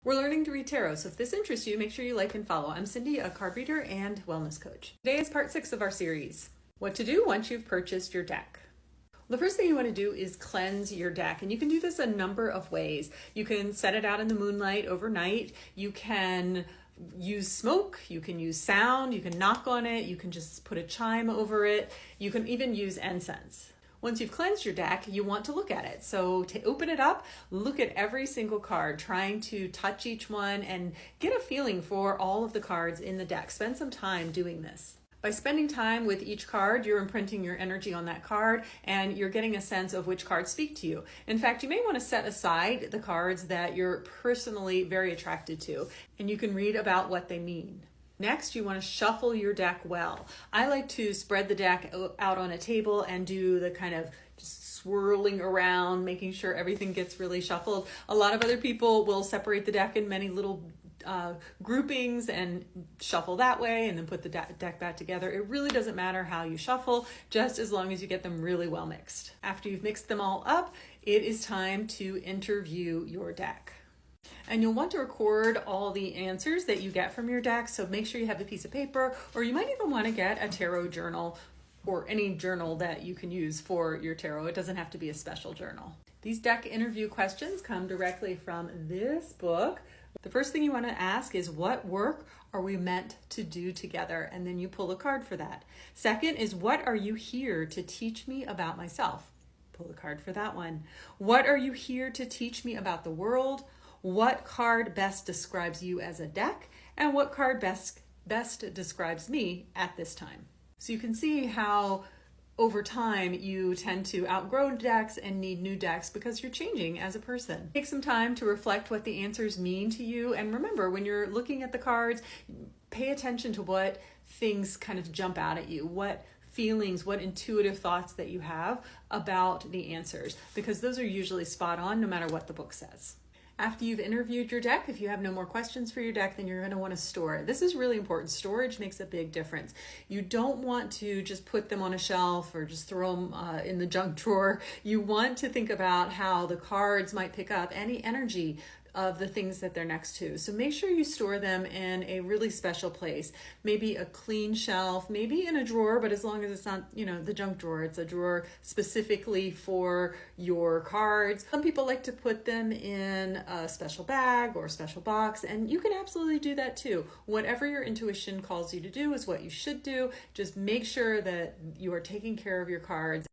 We're learning to read tarot, so if this interests you, make sure you like and follow. I'm Cindy, a card reader and wellness coach. Today is part 6 of our series, What to Do Once You've Purchased Your Deck. The first thing you want to do is cleanse your deck, and you can do this a number of ways. You can set it out in the moonlight overnight. You can use smoke, you can use sound, you can knock on it, you can just put a chime over it. You can even use incense. Once you've cleansed your deck, you want to look at it. So to open it up, look at every single card, trying to touch each one and get a feeling for all of the cards in the deck. Spend some time doing this. By spending time with each card, you're imprinting your energy on that card and you're getting a sense of which cards speak to you. In fact, you may want to set aside the cards that you're personally very attracted to, and you can read about what they mean. Next, you want to shuffle your deck well. I like to spread the deck out on a table and do the kind of just swirling around, making sure everything gets really shuffled. A lot of other people will separate the deck in many little groupings and shuffle that way and then put the deck back together. It really doesn't matter how you shuffle, just as long as you get them really well mixed. After you've mixed them all up, it is time to interview your deck. And you'll want to record all the answers that you get from your deck, so make sure you have a piece of paper, or you might even want to get a tarot journal or any journal that you can use for your tarot. It doesn't have to be a special journal. These deck interview questions come directly from this book. The first thing you want to ask is, what work are we meant to do together? And then you pull a card for that. Second is, what are you here to teach me about myself? Pull a card for that one. What are you here to teach me about the world? What card best describes you as a deck? And what card best describes me at this time? So you can see how over time you tend to outgrow decks and need new decks because you're changing as a person. Take some time to reflect what the answers mean to you. And remember, when you're looking at the cards, pay attention to what things kind of jump out at you, what feelings, what intuitive thoughts that you have about the answers, because those are usually spot on no matter what the book says. After you've interviewed your deck, if you have no more questions for your deck, then you're going to want to store it. This is really important. Storage makes a big difference. You don't want to just put them on a shelf or just throw them in the junk drawer. You want to think about how the cards might pick up any energy of the things that they're next to. So make sure you store them in a really special place. Maybe a clean shelf, maybe in a drawer, but as long as it's not, the junk drawer, it's a drawer specifically for your cards. Some people like to put them in a special bag or a special box, and you can absolutely do that too. Whatever your intuition calls you to do is what you should do. Just make sure that you are taking care of your cards.